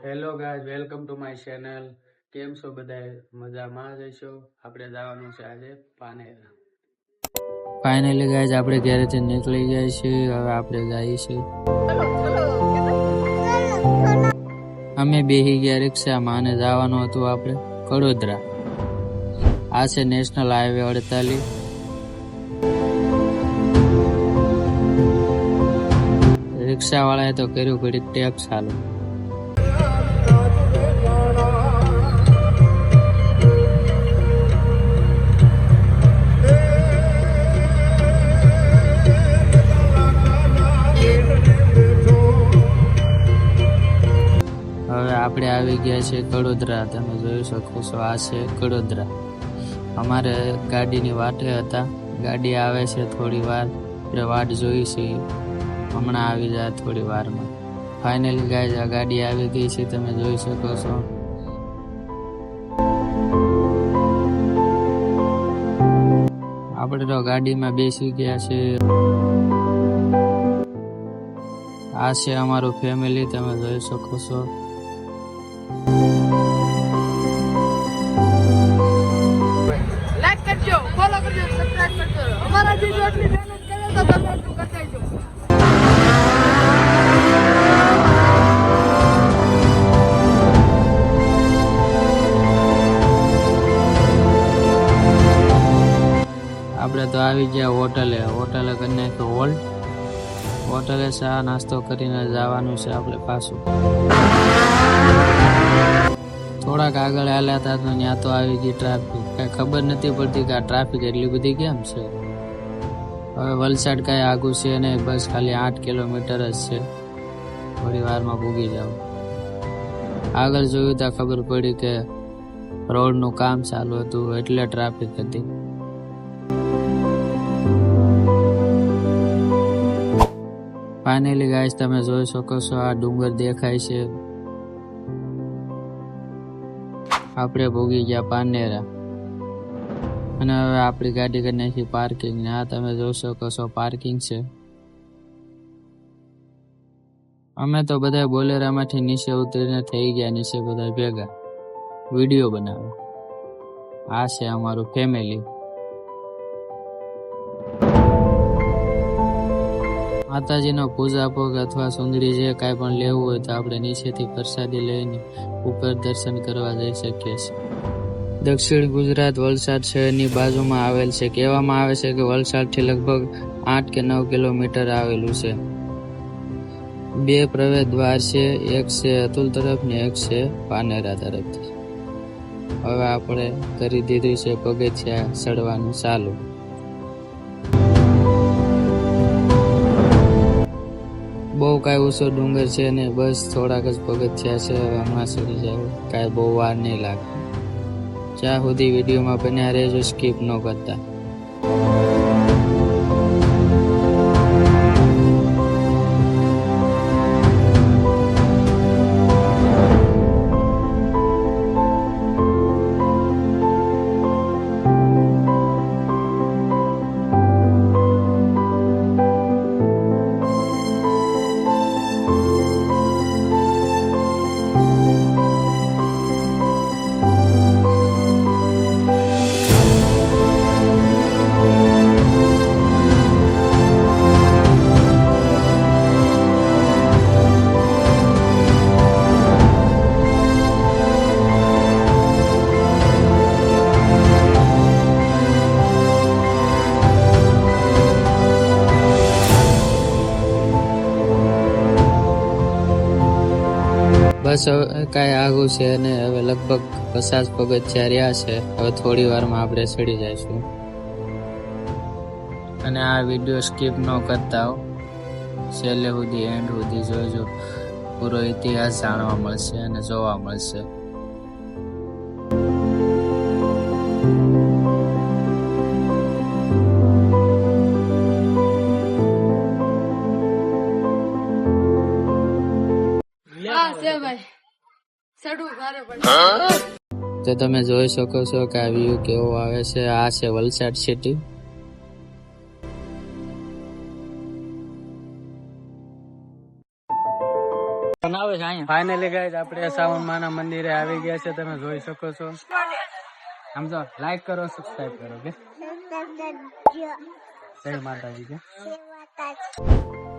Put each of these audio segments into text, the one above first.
Hello guys, welcome to my channel. કેમ છો બધા? મજામાં જ હશો. આપણે જવાનું છે આજે પાનેરા. ફાઇનલી ગાઈઝ આપણે ઘરેથી નીકળી ગયા છીએ. હવે આપણે જઈએ છીએ. અમે બેહી ગયા રિક્ષામાં અને જવાનું હતું આપણે કડોદરા. આ છે નેશનલ હાઈવે 48. રિક્ષા વાળાએ તો કર્યું ઘડીક ટેક્સ ચાલુ. હવે આપણે આવી ગયા છે કડોદરા. તમે જોઈ શકો છો, આ છે કડોદરા. અમારે ગાડીની વાટે હતા. ગાડી આવે છે થોડી વાર, આપણે વાટ જોઈ છે. હમણાં આવી જાય થોડી વારમાં. ફાઇનલી ગાઈઝ આ ગાડી આવી ગઈ છે, તમે જોઈ શકો છો. આપણે તો ગાડીમાં બેસી ગયા છે. આ છે અમારું ફેમિલી, તમે જોઈ શકો છો. લાઈક કરજો, ફોલો કરજો, સબસ્ક્રાઇબ કરજો. અમારા વિડિયો એટલી મહેનત કરે તો તમે એટલું કરતા જો. આપણે તો આવી ગયા હોટલે કરી નાખ્યો હોલ્ટ. હોટલે ચા નાસ્તો કરીને જવાનું છે આપણે પાછું. થોડાક આગળ હાલ્યા હતા તો ત્યાં તો આવી ગઈ ટ્રાફિક. કઈ ખબર નથી પડતી કે આ ટ્રાફિક એટલી બધી કેમ છે. હવે વલસાડ કઈ આગું છે નહીં, બસ ખાલી 8 કિલોમીટર જ છે. થોડી વારમાં પૂગી જાવ. આગળ જોયું તો ખબર પડી કે રોડનું કામ ચાલુ હતું એટલે ટ્રાફિક હતી. ફાઇનલી ગાઈસ તમે જોઈ શકો છો, આ ડુંગર દેખાય છે. આપણે ભોગી ગયા પાનેરા અને હવે આપણી ગાડી કરી નાખી પાર્કિંગ. આ તમે જોઈ શકો છો પાર્કિંગ છે. અમે તો બધા બોલેરામાંથી નીચે ઉતરીને થઈ ગયા નીચે બધા ભેગા વિડીયો બનાવે. આ છે અમારું ફેમિલી. માતાજીનો પૂજા ભોગ અથવા સુંદરી જે કાંઈ પણ લેવું હોય તો આપણે નીચેથી પ્રસાદી લઈને ઉપર દર્શન કરવા જઈ શકીએ છીએ. દક્ષિણ ગુજરાત વલસાડ શહેરની બાજુમાં આવેલ છે. કહેવામાં આવે છે કે વલસાડથી લગભગ 8 કે 9 કિલોમીટર આવેલું છે. 2 પ્રવેશ દ્વાર છે, એક છે અતુલ તરફ ને એક છે પાનેરા તરફથી. હવે આપણે કરી દીધું છે પગથિયા ચડવાનું ચાલુ. બહુ કાંઈ ઊંચો ડુંગર છે ને, બસ થોડાક જ પગથિયા છે. હમણાં ચડી જાય, કાંઈ બહુ વાર નહીં લાગે. જ્યાં સુધી વિડીયોમાં બન્યા રહેજો, સ્કીપ ન કરતા. બસ હવે કાંઈ આગું છે ને, હવે લગભગ 50 પગથિયા રહ્યા છે. હવે થોડી વારમાં આપણે ચડી જઈશું. અને આ વિડીયો સ્કીપ ન કરતા હો, છેલ્લે સુધી એન્ડ સુધી જોજો. પૂરો ઇતિહાસ જાણવા મળશે અને જોવા મળશે. તો તમે જોઈ શકો છો કે આ વ્યૂ કેવો આવે છે. આ છે વલસાડ સિટી. બનાવે છે ફાઇનલી ગાઈસ આપણે સાવન માના મંદિરે આવી ગયા છે, તમે જોઈ શકો છો. સમજો, લાઈક કરો, સબસ્ક્રાઇબ કરો કે જય માતાજી કે.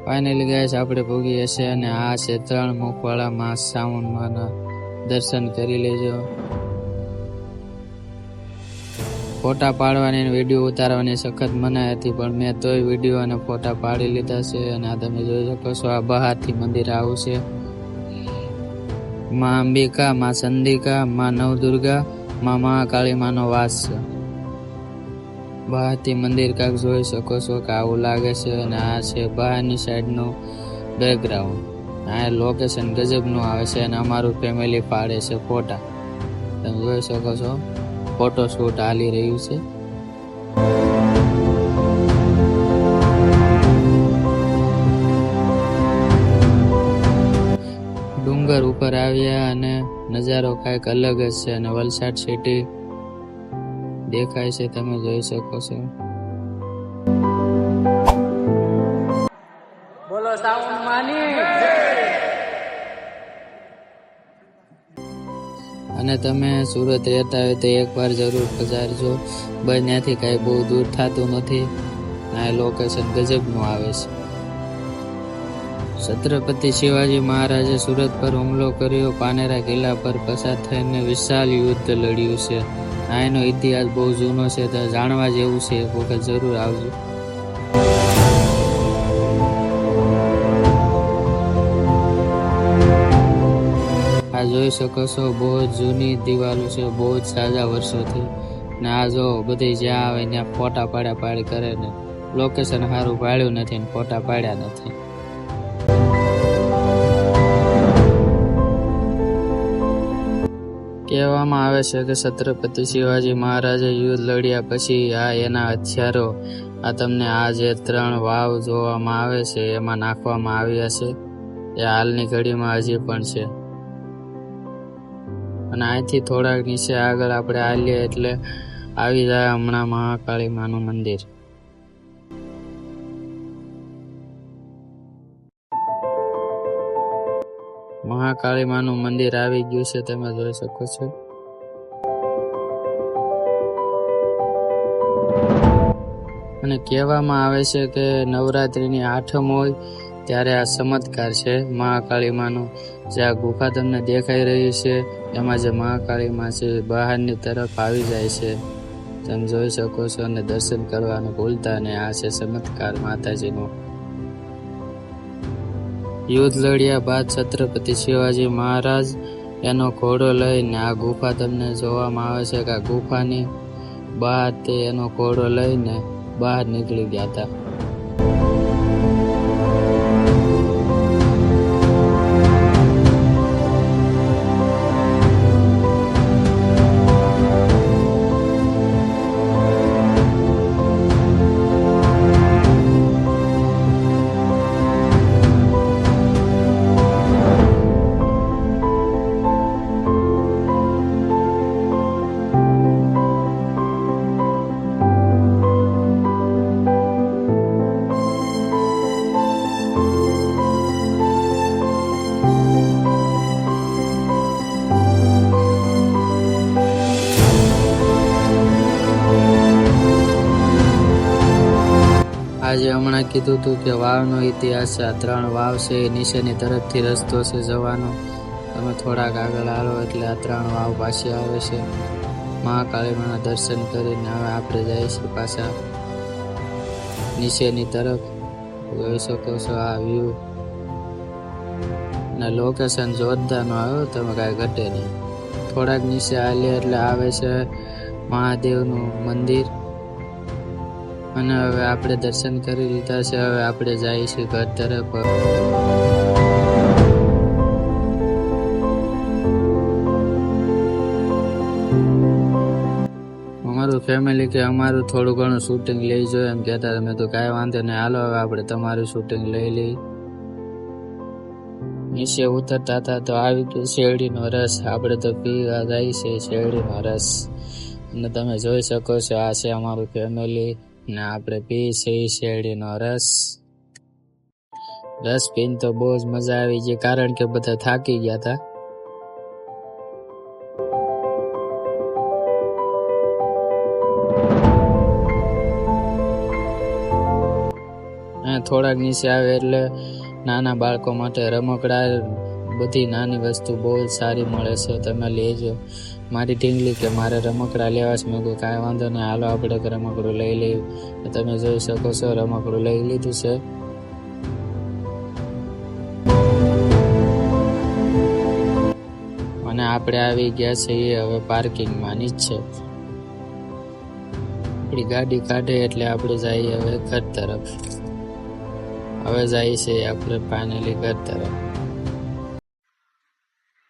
ફાઇનલી ગાઈસ આપણે ભોગીએ છે અને આ છે 3 મુખવાળા માં સાવન માના દર્શન કરી લેજો. ફોટા પાડવાની અને વિડીયો ઉતારવાની સખત મનાઈ હતી, પણ મેં તોય વિડીયો અને ફોટા પાડી લીધા છે. અને આ તમે જોઈ શકો છો, આ બહારથી મંદિર આવું છે. માં અંબિકા, માં ચંડિકા, માં નવદુર્ગા, માં મહાકાળી માનો વાસ છે. બહારથી મંદિર કાંક જોઈ શકો છો કે આવું લાગે છે. અને આ છે બહારની સાઈડનું બેકગ્રાઉન્ડ. આ લોકેશન ગજબનું આવે છે અને અમારું ફેમિલી પાડે છે ફોટા. તમે જોઈ શકો છો, ફોટો શૂટ હાલી રહ્યું છે. ડુંગર ઉપર આવ્યા અને નજારો કાંઈક અલગ જ છે. અને વલસાડ સિટી દેખાય છે, તમે જોઈ શકો છો. બોલો સાવન માની. અને તમે સુરત રહેતા હોય તો એકવાર જરૂર પધારજો. ત્યાંથી કાંઈ બહુ દૂર થતું નથી. આ લોકેશન ગજબનું આવે છે. છત્રપતિ શિવાજી મહારાજે સુરત પર હુમલો કર્યો. પાનેરા કિલ્લા પર પસાર થઈને વિશાળ યુદ્ધ લડ્યું છે. આનો ઇતિહાસ બહુ જૂનો છે, તો જાણવા જેવું છે. એક વખત જરૂર આવજો. આ જોઈ શકો છો, બહુ જ જૂની દિવાલો છે, બહુ જ સાજા વર્ષોથી. ને આ જો બધી જ્યાં આવે ત્યાં ફોટા પાડી કરે ને લોકેશન સારું પાડ્યું નથી ને ફોટા પાડ્યા નથી. કહેવામાં આવે છે કે છત્રપતિ શિવાજી મહારાજે યુદ્ધ લડ્યા પછી આ એના હથિયારો, આ તમને આ જે 3 વાવ જોવામાં આવે છે એમાં નાખવામાં આવ્યા છે. એ હાલની ઘડીમાં હજી પણ છે. અને અહીંથી થોડાક નીચે આગળ આપણે હાલીએ એટલે આવી જાય હમણાં મહાકાળી માનું મંદિર. મહાકાળી માનું મંદિર આવી ગયું છે, તમે જોઈ શકો છો. અને કહેવામાં આવે છે કે નવરાત્રિની 8મ હોય ત્યારે આ ચમત્કાર છે મહાકાળી માનું. જે આ ગુફા તમને દેખાઈ રહી છે એમાં જે મહાકાળી માં છે બહારની તરફ આવી જાય છે, તમે જોઈ શકો છો. અને દર્શન કરવાનું ભૂલતા ને. આ છે ચમત્કાર માતાજીનો. યુદ્ધ લડ્યા બાદ છત્રપતિ શિવાજી મહારાજ એનો ઘોડો લઈને, આ ગુફા તમને જોવામાં આવે છે કે આ ગુફાની બહાર તે એનો ઘોડો લઈને બહાર નીકળી ગયા હતા. આજે હમણાં કીધું હતું કે વાવનો ઇતિહાસ છે. આ 3 વાવ છે, એ નીચેની તરફથી રસ્તો છે જવાનો. તમે થોડાક આગળ આવો એટલે આ 3 વાવ પાછી આવે છે. મહાકાળીમાના દર્શન કરીને હવે આપણે જઈએ છીએ પાછા નીચેની તરફ. જોઈ શકો છો આ વ્યૂ ને લોકેશન જોરદારનો આવ્યો, તમે કાંઈ ઘટે નહીં. થોડાક નીચે આવીએ એટલે આવે છે મહાદેવનું મંદિર. અને હવે આપણે દર્શન કરી લીધા છે. હવે આપણે જઈએ છીએ ઘર તરફ. અમારું ફેમિલી કે અમારું થોડું ઘણું શૂટિંગ લઈ જોઈએ એમ કહેતા. મેં તો કાંઈ વાંધો નહીં, હાલો હવે આપણે તમારું શૂટિંગ લઈ લઈ. નીચે ઉતરતા હતા તો આવી ગયો શેરડીનો રસ. આપણે તો પીવા જાય છે શેરડીનો રસ. અને તમે જોઈ શકો છો આ છે અમારું ફેમિલી ને આપણે પી છે શેરડીનો રસ. રસ પીને તો બહુ જ મજા આવી ગઈ, કારણ કે બધા થાકી ગયા હતા. થોડાક નીચે આવે એટલે નાના બાળકો માટે રમકડા, બધી નાની વસ્તુ બહુ જ સારી મળે છે, તમે લેજો. મારી ઢીંગલી કે મારે રમકડા લેવા છે. મેં કહ્યું કાંઈ વાંધો નહીં, હાલો આપણે રમકડું લઈ લઈએ. તમે જોઈ શકો છો રમકડું લઈ લીધું છે. અને આપણે આવી ગયા છીએ હવે પાર્કિંગમાં નીચે. આપણી ગાડી કાઢે એટલે આપણે જઈએ હવે ઘર તરફ. હવે જાય છે આપણે ફાઇનલી ઘર તરફ.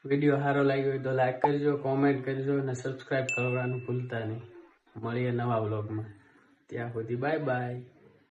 વિડીયો સારો લાગ્યો હોય તો લાઈક કરજો, કોમેન્ટ કરજો અને સબસ્ક્રાઈબ કરવાનું ભૂલતા નહીં. મળીએ નવા વ્લોગમાં. ત્યાં સુધી બાય બાય.